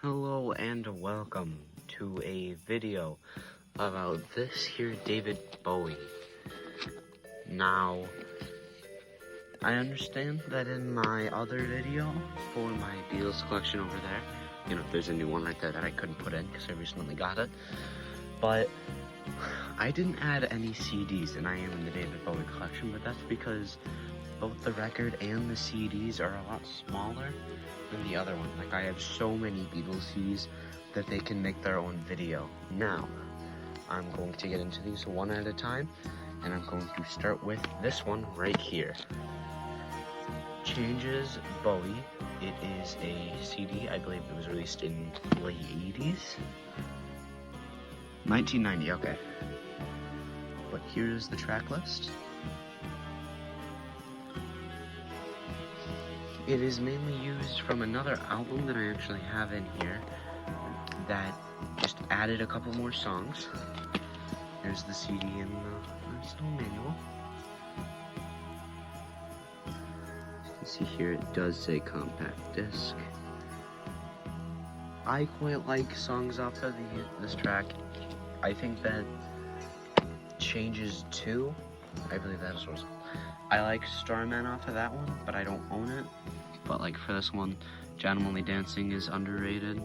Hello and welcome to a video about this here David Bowie. Now, I understand that in my other video for my Beatles collection over there, there's a new one right there that I couldn't put in because I recently got it, but I didn't add any CDs, and I am in the David Bowie collection, but that's because both the record and the CDs are a lot smaller than the other one. Like, I have so many Beatles CDs that they can make their own video. Now, I'm going to get into these one at a time, and I'm going to start with this one right here. Changes Bowie. It is a CD. I believe it was released in the late 80s. 1990, okay. But here's the track list. It is mainly used from another album that I actually have in here that just added a couple more songs. Here's the CD and the original manual. As you can see here, it does say compact disc. I quite like songs off of this track. I think that Changes 2, I believe that was. I like Starman off of that one, but I don't own it. But like for this one, Gentlemanly Dancing is underrated.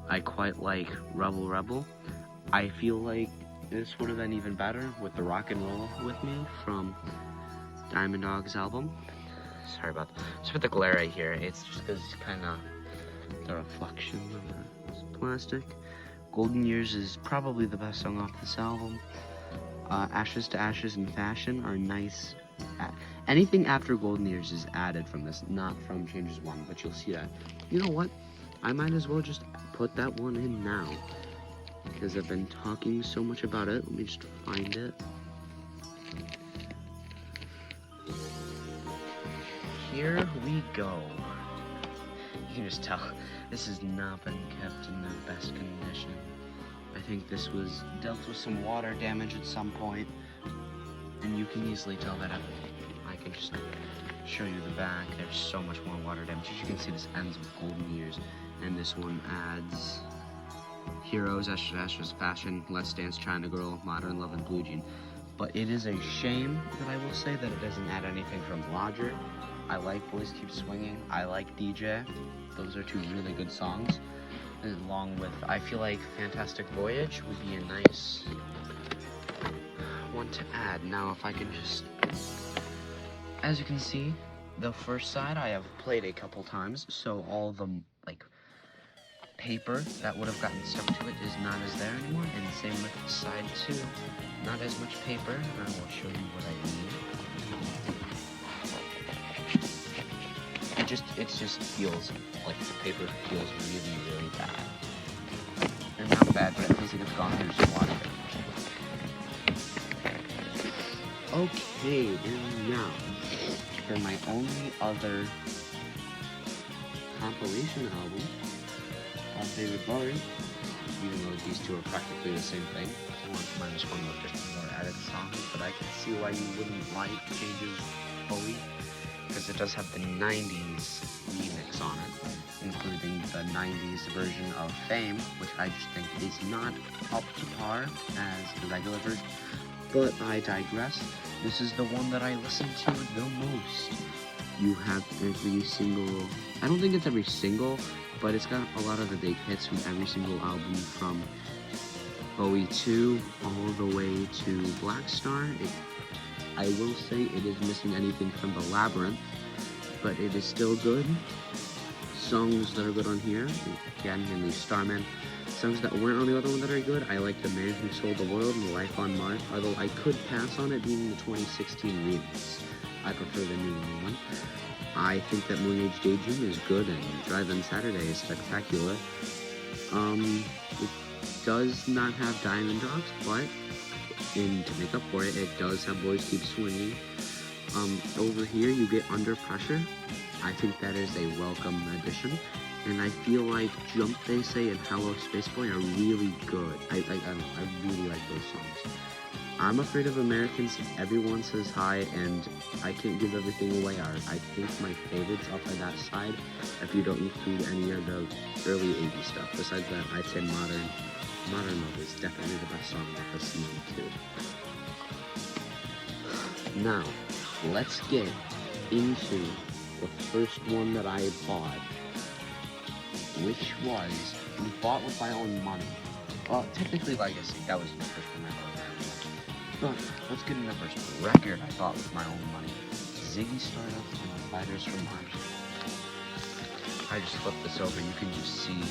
I quite like Rebel Rebel. I feel like this would have been even better with the Rock and Roll With Me from Diamond Dog's album. Sorry about that. Just with the glare right here, it's just because it's kind of the reflection of the plastic. Golden Years is probably the best song off this album. Ashes to Ashes and Fashion are nice. Anything after Golden Years is added from this, not from Changes 1, but you'll see that. You know what? I might as well just put that one in now, because I've been talking so much about it. Let me just find it. Here we go. You can just tell this has not been kept in the best condition. I think this was dealt with some water damage at some point, and you can easily tell that. I can just show you the back. There's so much more water damage. As you can see, this ends with Golden Years, and this one adds Heroes, Ashes, Fashion, Let's Dance, China Girl, Modern Love, and Blue Jean. But it is a shame that I will say that it doesn't add anything from Roger. I like Boys Keep Swinging. I like DJ. Those are two really good songs. Along with, I feel like Fantastic Voyage would be a nice one to add. Now, if I can just, as you can see, the first side I have played a couple times, so all the paper that would have gotten stuck to it is not as there anymore, and same with side 2, not as much paper. And I will show you what I mean. It just feels like the paper feels really bad. And not bad, but it feels like it's gone through some water. Okay, and now, for my only other compilation album of David Bowie, even though these two are practically the same thing, minus one with just more added songs, but I can see why you wouldn't like Changes Bowie, because it does have the 90s remix on it, including the 90s version of Fame, which I just think is not up to par as the regular version. But I digress. This is the one that I listen to the most. You have every single, I don't think it's every single, but it's got a lot of the big hits from every single album from Bowie 2 all the way to Black Star. I will say it is missing anything from the Labyrinth, but it is still good. Songs that are good on here, again, in the Starman. Songs that weren't on the other one that are good, I like The Man Who Sold the World and Life on Mars, although I could pass on it being the 2016 remix. I prefer the new one. I think that Moon Age Daydream is good, and Drive-In Saturday is spectacular. It does not have Diamond Dogs, but to make up for it, it does have Boys Keep Swinging. Over here you get Under Pressure. I think that is a welcome addition, and I feel like Jump They Say and Hello Space Boy are really good. I really like those songs. I'm afraid of Americans. Everyone says hi, and I can't give everything away. I think my favorites up by that side, if you don't include any of the early 80s stuff. Besides that, I'd say Modern Love is definitely the best song of the season too. Now, let's get into the first one that I bought, which was bought with my own money. Well, technically Legacy, that was the first one I bought. But let's get into the first record I bought with my own money. Ziggy Stardust and the Spiders from Mars. I just flipped this over, you can just see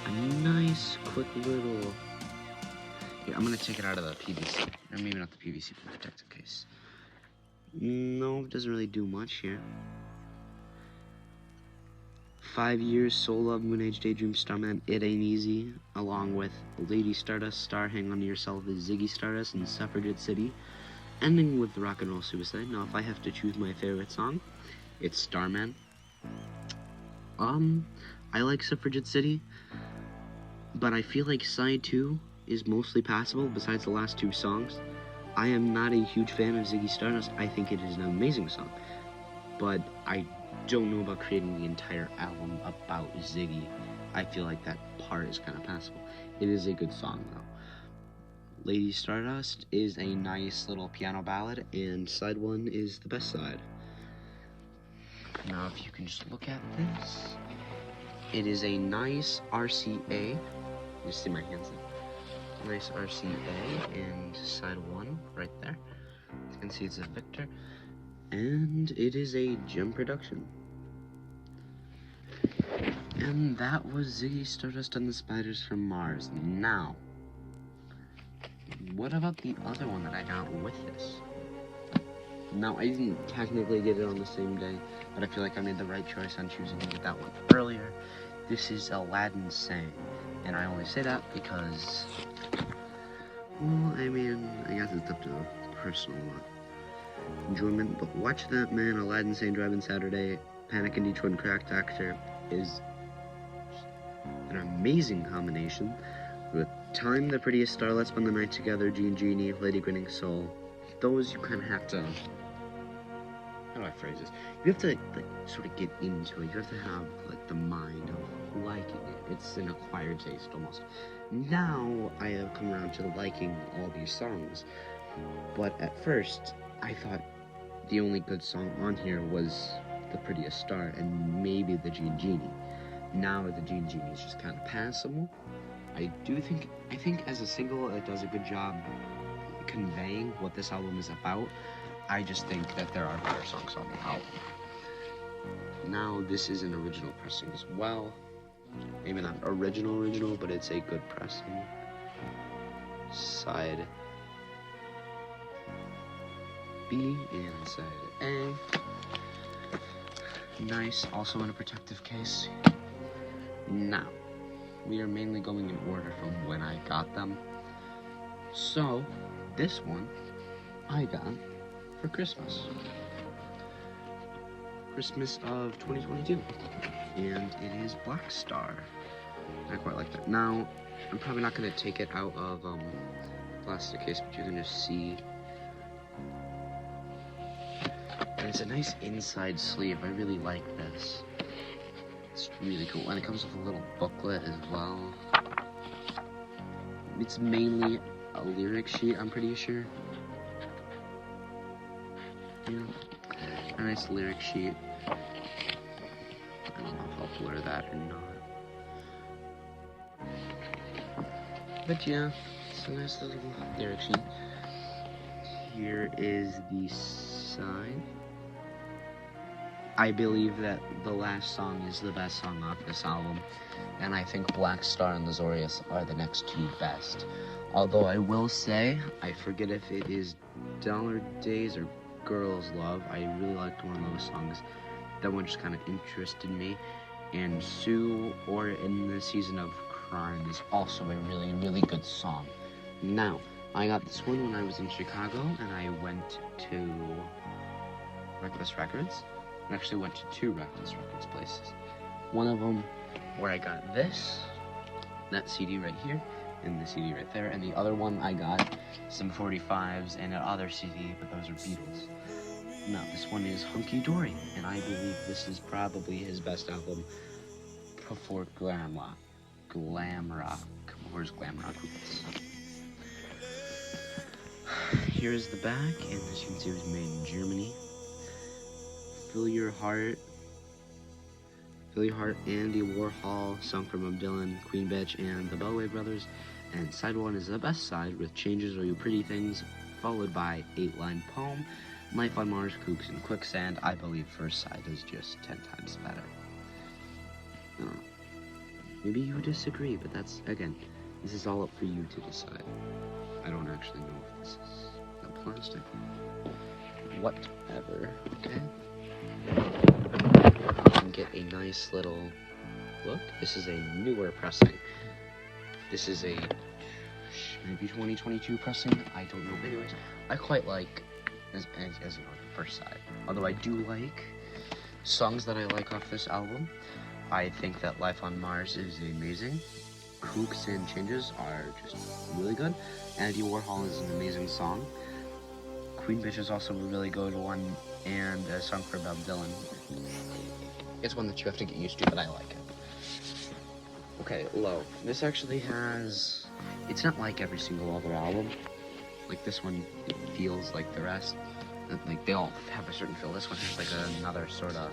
a nice, quick little... Here, I'm gonna take it out of the PVC. Or maybe not the PVC, but the protective case. No, it doesn't really do much here. 5 years, Soul Love, Moon Age, Daydream, Starman, It Ain't Easy, along with Lady Stardust, Star, Hang On To Yourself, is Ziggy Stardust, and Suffragette City, ending with Rock and Roll Suicide. Now, if I have to choose my favorite song, it's Starman. I like Suffragette City, but I feel like Side 2 is mostly passable, besides the last two songs. I am not a huge fan of Ziggy Stardust. I think it is an amazing song, but I don't know about creating the entire album about Ziggy. I feel like that part is kind of passable. It is a good song though. Lady Stardust is a nice little piano ballad, and side 1 is the best side. Now if you can just look at this, it is a nice RCA. You see my hands there? Nice RCA, and side 1 right there. You can see it's a Victor. And it is a gem production. And that was Ziggy Stardust and the Spiders from Mars. Now, what about the other one that I got with this? Now, I didn't technically get it on the same day, but I feel like I made the right choice on choosing to get that one earlier. This is Aladdin Sane. And I only say that because, well, I mean, I guess it's up to personal enjoyment, but watch that, man. Aladdin Sane, Driving Saturday, Panic in Detroit, and Cracked Actor is an amazing combination with Time, The Prettiest Star, Let's Spend the Night Together, Gene Genie, Lady Grinning Soul. Those you kind of have to, how do I phrase this? You have to like sort of get into it. You have to have like the mind of liking it. It's an acquired taste almost. Now I have come around to liking all these songs, but at first I thought the only good song on here was The Prettiest Star and maybe the Gene Genie. Now the Gene Genie is just kind of passable. I think as a single it does a good job conveying what this album is about. I just think that there are better songs on the album. Now this is an original pressing as well. Maybe not original, but it's a good pressing. Side B and side A. Nice, also in a protective case. Now, we are mainly going in order from when I got them. So, this one I got for Christmas. Christmas of 2022. And it is Black Star. I quite like that. Now, I'm probably not going to take it out of plastic case, but you can just see. And it's a nice inside sleeve. I really like this. It's really cool. And it comes with a little booklet as well. It's mainly a lyric sheet, I'm pretty sure. Yeah. A nice lyric sheet. I don't know if I'll blur that or not. But yeah, it's a nice little lyric sheet. Here is the side. I believe that the last song is the best song off this album, and I think Black Star and the Zorius are the next two best. Although I will say, I forget if it is Dollar Days or Girls Love. I really liked one of those songs. That one just kind of interested me. And Sue, or In the Season of Crime, is also a really, really good song. Now, I got this one when I was in Chicago, and I went to Reckless Records. I actually went to two Reckless Records places. One of them where I got that CD right here, in the CD right there. And the other one I got some 45s and another CD, but those are Beatles. No, this one is Hunky Dory, and I believe this is probably his best album before glam rock. Where's glam rock? Here's the back, and as you can see, it was made in Germany. Fill Your Heart, Andy Warhol, song from Bob Dylan, Queen Bitch, and the Bowie Brothers. And side 1 is the best side, with Changes Are You Pretty Things, followed by 8-line poem, Life on Mars, Kooks and Quicksand. I believe first side is just 10 times better. I don't know. Maybe you disagree, but that's, again, this is all up for you to decide. I don't actually know if this is the plastic. Whatever, okay? You can get a nice little look. This is a newer pressing. This is a maybe 2022 pressing. I don't know. Anyways, I quite like, as you know, the first side. Although I do like songs that I like off this album. I think that Life on Mars is amazing. Kooks and Changes are just really good. Andy Warhol is an amazing song. Queen Bitch is also a really good one, and a song for Bob Dylan. It's one that you have to get used to, but I like it. Okay, Low. This actually has... It's not like every single other album. Like this one, it feels like the rest. Like they all have a certain feel. This one has like another sort of...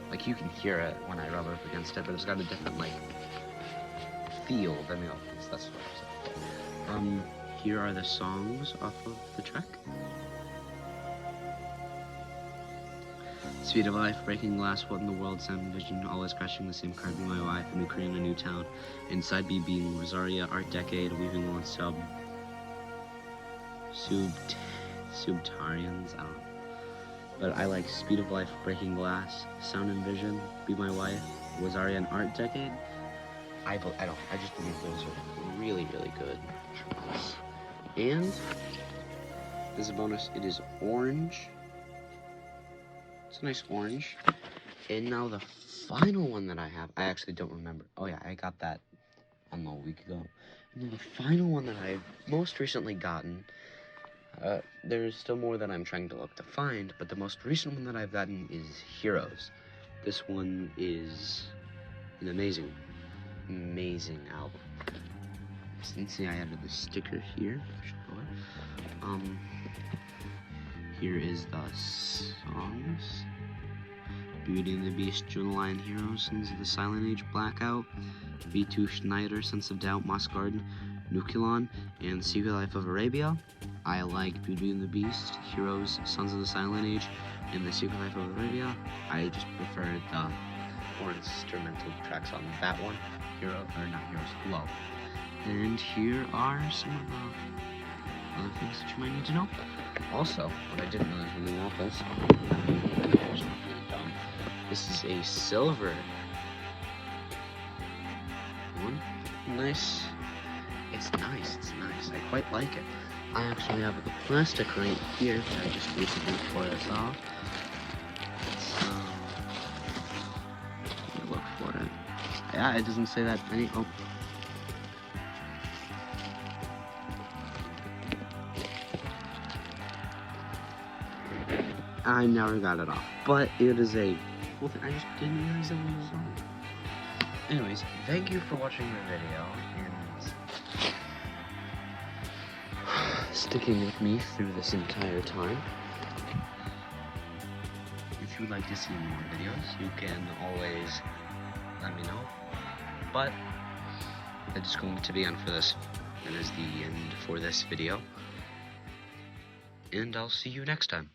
Like you can hear it when I rub up against it, but it's got a different like feel than the others. That's what I was saying. Here are the songs off of the track. Speed of Life, Breaking Glass, What in the World, Sound Vision, Always Crashing the Same Car, Be My Wife, A New Korean, A New Town, Inside B being Rosaria, Art Decade, Weaving on Subtarians, I don't know. But I like Speed of Life, Breaking Glass, Sound and Vision, Be My Wife, Rosaria, and Art Decade. I just believe those are really, really good. And as a bonus, it is orange. It's a nice orange. And now the final one that I have, I actually don't remember. Oh yeah, I got that a week ago. And then the final one that I've most recently gotten, there's still more that I'm trying to look to find, but the most recent one that I've gotten is Heroes. This one is an amazing album. So you can see I added the sticker here. Here is the songs. Beauty and the Beast, Jonah Lion, Heroes, Sons of the Silent Age, Blackout, V2, Schneider, Sense of Doubt, Moss Garden, Nucleon, and Secret Life of Arabia. I like Beauty and the Beast, Heroes, Sons of the Silent Age, and The Secret Life of Arabia. I just prefer the more instrumental tracks on that one. Low. And here are some of the other things that you might need to know. Also, what I didn't realize when we got this is a silver one. Nice. It's nice. I quite like it. I actually have the plastic right here that I just recently tore this off. Look for it. Yeah, it doesn't say that any. Oh. I never got it off, but it is a cool thing. I just didn't realize that was on. Anyways, thank you for watching the video and sticking with me through this entire time. If you would like to see more videos, you can always let me know. But that is going to be end for this. That is the end for this video. And I'll see you next time.